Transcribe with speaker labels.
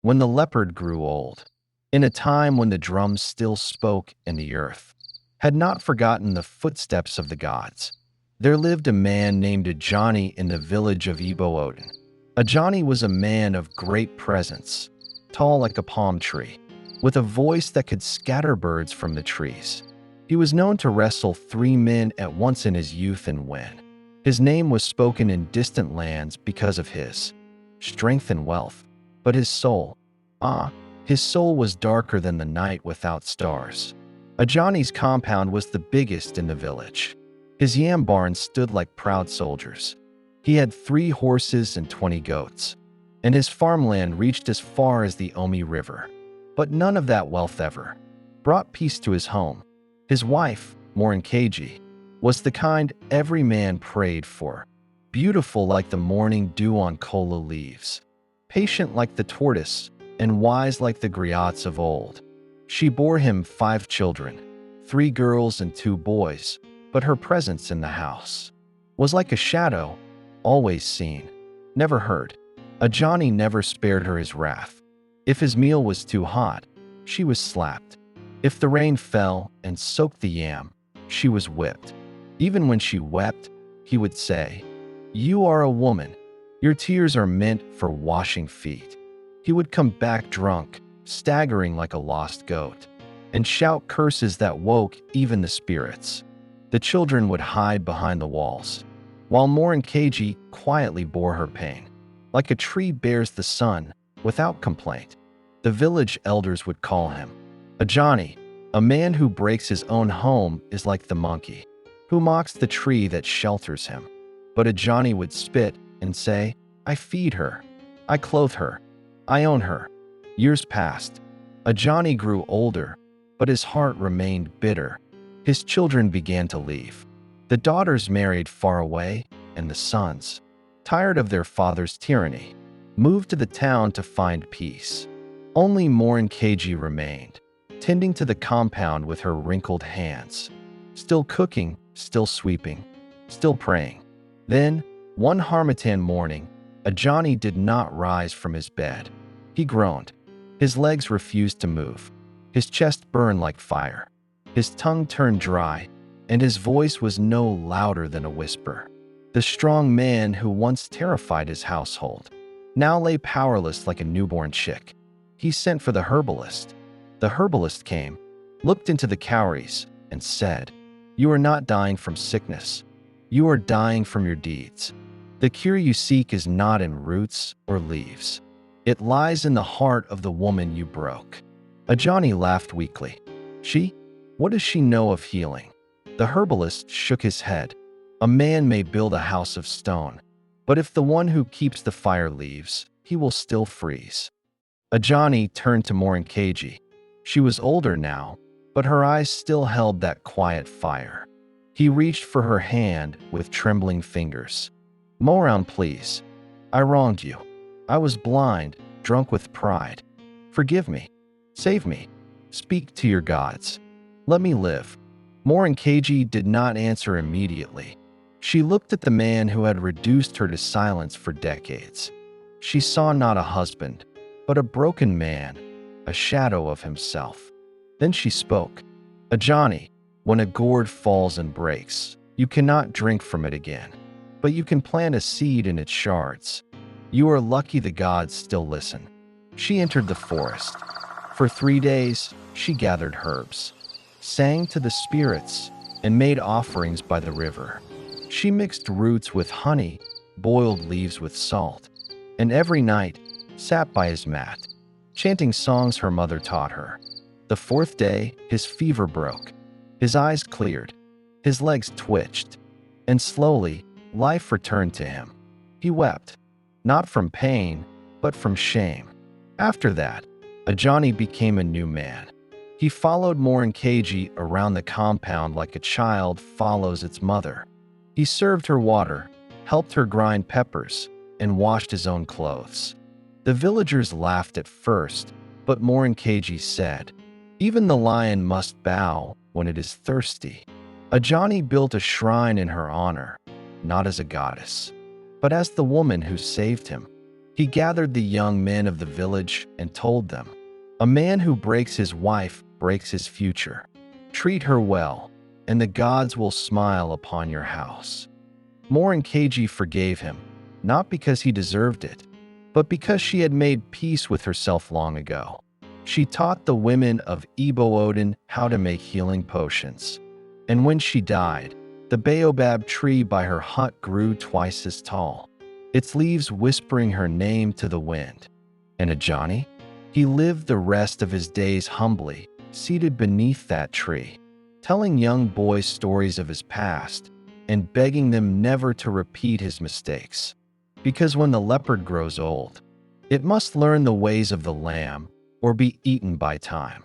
Speaker 1: when the leopard grew old, in a time when the drums still spoke and the earth had not forgotten the footsteps of the gods, there lived a man named Ajani in the village of Odin. Ajani was a man of great presence, tall like a palm tree, with a voice that could scatter birds from the trees. He was known to wrestle 3 men at once in his youth and win. His name was spoken in distant lands because of his strength and wealth. But his soul was darker than the night without stars. Ajani's compound was the biggest in the village. His yam barns stood like proud soldiers. He had 3 horses and 20 goats, and his farmland reached as far as the Omi River. But none of that wealth ever brought peace to his home. His wife, Morounkeji, was the kind every man prayed for, beautiful like the morning dew on kola leaves, patient like the tortoise, and wise like the griots of old. She bore him 5 children, 3 girls and 2 boys, but her presence in the house was like a shadow, always seen, never heard. Ajani never spared her his wrath. If his meal was too hot, she was slapped. If the rain fell and soaked the yam, she was whipped. Even when she wept, he would say, "You are a woman. Your tears are meant for washing feet." He would come back drunk, staggering like a lost goat, and shout curses that woke even the spirits. The children would hide behind the walls, while Morounkeji quietly bore her pain, like a tree bears the sun, without complaint. The village elders would call him Ajani. A man who breaks his own home is like the monkey, who mocks the tree that shelters him. But Ajani would spit and say, "I feed her. I clothe her. I own her." Years passed. Ajani grew older, but his heart remained bitter. His children began to leave. The daughters married far away, and the sons, tired of their father's tyranny, moved to the town to find peace. Only Morounkeji remained, tending to the compound with her wrinkled hands, still cooking, still sweeping, still praying. Then, one Harmattan morning, Ajani did not rise from his bed. He groaned. His legs refused to move. His chest burned like fire. His tongue turned dry, and his voice was no louder than a whisper. The strong man who once terrified his household now lay powerless like a newborn chick. He sent for the herbalist. The herbalist came, looked into the cowries, and said, "You are not dying from sickness. You are dying from your deeds. The cure you seek is not in roots or leaves. It lies in the heart of the woman you broke." Ajani laughed weakly. "She? What does she know of healing?" The herbalist shook his head. "A man may build a house of stone, but if the one who keeps the fire leaves, he will still freeze." Ajani turned to Morounkeji. She was older now, but her eyes still held that quiet fire. He reached for her hand with trembling fingers. "Moroun, please. I wronged you. I was blind, drunk with pride. Forgive me. Save me. Speak to your gods. Let me live." Morounkeji did not answer immediately. She looked at the man who had reduced her to silence for decades. She saw not a husband, but a broken man, a shadow of himself. Then she spoke. "Ajani, when a gourd falls and breaks, you cannot drink from it again, but you can plant a seed in its shards. You are lucky the gods still listen." She entered the forest. For 3 days, she gathered herbs, sang to the spirits, and made offerings by the river. She mixed roots with honey, boiled leaves with salt, and every night sat by his mat, chanting songs her mother taught her. The 4th day, his fever broke. His eyes cleared, his legs twitched, and slowly, life returned to him. He wept, not from pain, but from shame. After that, Ajani became a new man. He followed Morounkeji around the compound like a child follows its mother. He served her water, helped her grind peppers, and washed his own clothes. The villagers laughed at first, but Morounkeji said, "Even the lion must bow when it is thirsty." Ajani built a shrine in her honor, not as a goddess, but as the woman who saved him. He gathered the young men of the village and told them, "A man who breaks his wife breaks his future. Treat her well, and the gods will smile upon your house." Morounkeji forgave him, not because he deserved it, but because she had made peace with herself long ago. She taught the women of Odin how to make healing potions. And when she died, the baobab tree by her hut grew twice as tall, its leaves whispering her name to the wind. And Ajani? He lived the rest of his days humbly, seated beneath that tree, telling young boys stories of his past and begging them never to repeat his mistakes. Because when the leopard grows old, it must learn the ways of the lamb or be eaten by time.